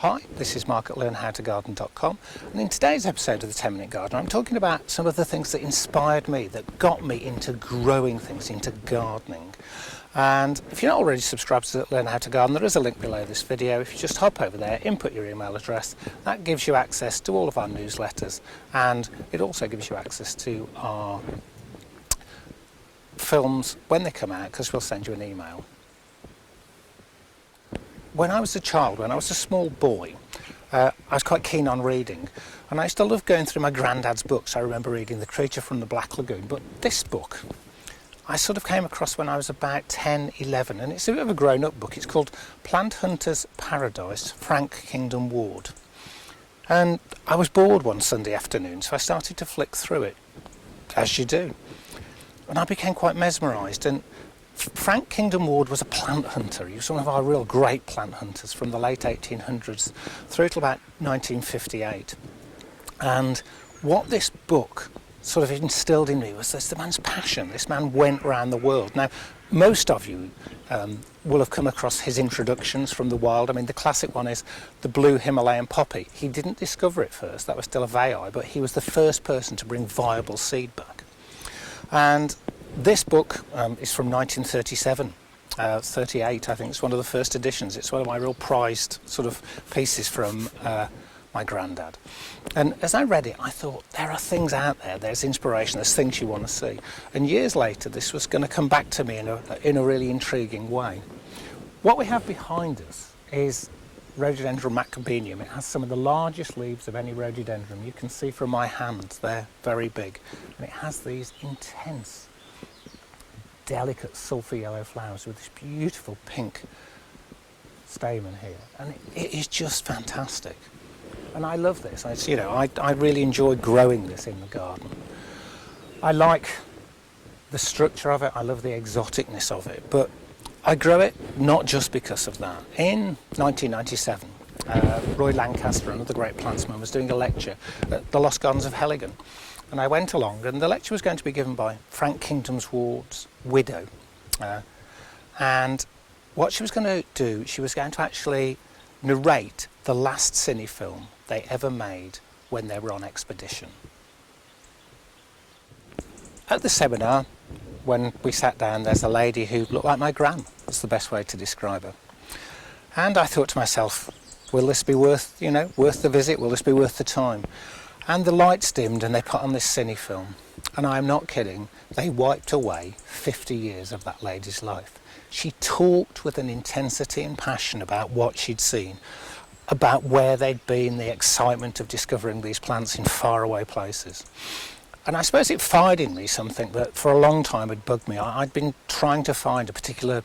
Hi, this is Mark at learnhowtogarden.com, and in today's episode of the 10 Minute Gardener I'm talking about some of the things that inspired me, that got me into growing things, into gardening. And if you're not already subscribed to Learn How to Garden, there is a link below this video. If you just hop over there, input your email address, that gives you access to all of our newsletters, and it also gives you access to our films when they come out, because we'll send you an email. When I was a child, when I was a small boy, I was quite keen on reading, and I used to love going through my granddad's books. I remember reading The Creature from the Black Lagoon, but this book I sort of came across when I was about 10, 11, and it's a bit of a grown-up book. It's called Plant Hunter's Paradise, Frank Kingdon Ward. And I was bored one Sunday afternoon, so I started to flick through it, as you do. And I became quite mesmerised. And Frank Kingdon Ward was a plant hunter. He was one of our real great plant hunters from the late 1800s through till about 1958. And what this book sort of instilled in me was the man's passion. This man went around the world. Now, most of you will have come across his introductions from the wild. I mean, the classic one is the blue Himalayan poppy. He didn't discover it first, that was still a Vai, but he was the first person to bring viable seed back. And this book is from 1937, 38 I think. It's one of the first editions. It's one of my real prized sort of pieces from my granddad. And as I read it, I thought, there are things out there, there's inspiration, there's things you want to see. And years later, this was going to come back to me in a really intriguing way. What we have behind us is Rhododendron Macabeanum. It has some of the largest leaves of any rhododendron. You can see from my hand, they're very big. And it has these intense, delicate sulphur yellow flowers with this beautiful pink stamen here, and it is just fantastic. And I love this. I really enjoy growing this in the garden. I like the structure of it, I love the exoticness of it, but I grow it not just because of that. In 1997, Roy Lancaster, another great plantsman, was doing a lecture at the Lost Gardens of Heligan. And I went along, and the lecture was going to be given by Frank Kingdon Ward's widow. And what she was going to do, she was going to actually narrate the last cine film they ever made when they were on expedition. At the seminar, when we sat down, there's a lady who looked like my gran. That's the best way to describe her. And I thought to myself, will this be worth the visit? Will this be worth the time? And the lights dimmed and they put on this cine film. And I'm not kidding, they wiped away 50 years of that lady's life. She talked with an intensity and passion about what she'd seen, about where they'd been, the excitement of discovering these plants in faraway places. And I suppose it fired in me something that for a long time had bugged me. I'd been trying to find a particular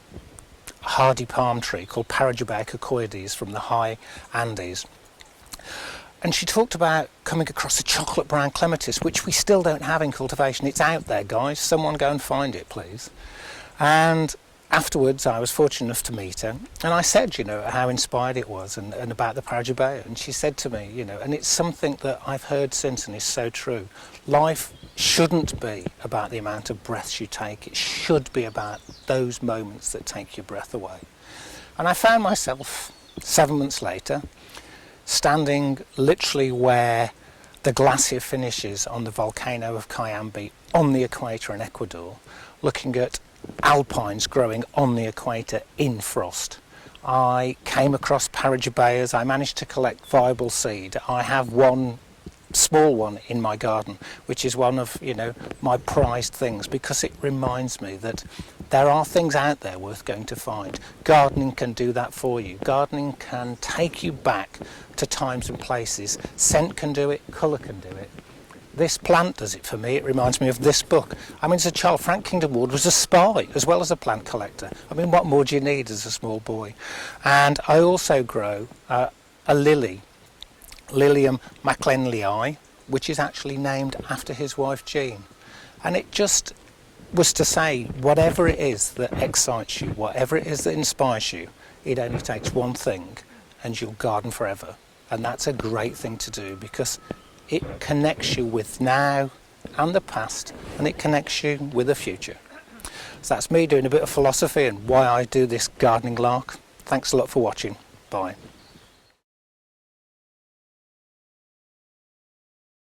hardy palm tree called Parajubaea from the high Andes. And she talked about coming across a chocolate brown clematis, which we still don't have in cultivation. It's out there, guys. Someone go and find it, please. And afterwards, I was fortunate enough to meet her. And I said, how inspired it was and about the Parajubaea. And she said to me, and it's something that I've heard since and is so true. Life shouldn't be about the amount of breaths you take. It should be about those moments that take your breath away. And I found myself 7 months later, standing literally where the glacier finishes on the volcano of Cayambe on the equator in Ecuador, looking at alpines growing on the equator in frost. I came across Parajubaeas. I managed to collect viable seed. I have one small one in my garden, which is one of my prized things, because it reminds me that there are things out there worth going to find. Gardening can do that for you. Gardening can take you back to times and places. Scent can do it, colour can do it. This plant does it for me. It reminds me of this book. I mean, as a child, Frank Kingdon Ward was a spy as well as a plant collector. I mean, what more do you need as a small boy? And I also grow a lily, Lilium McLenlii, which is actually named after his wife Jean. And it just was to say, whatever it is that excites you, whatever it is that inspires you, it only takes one thing and you'll garden forever. And that's a great thing to do, because it connects you with now and the past, and it connects you with the future. So that's me doing a bit of philosophy and why I do this gardening lark. Thanks a lot for watching. Bye.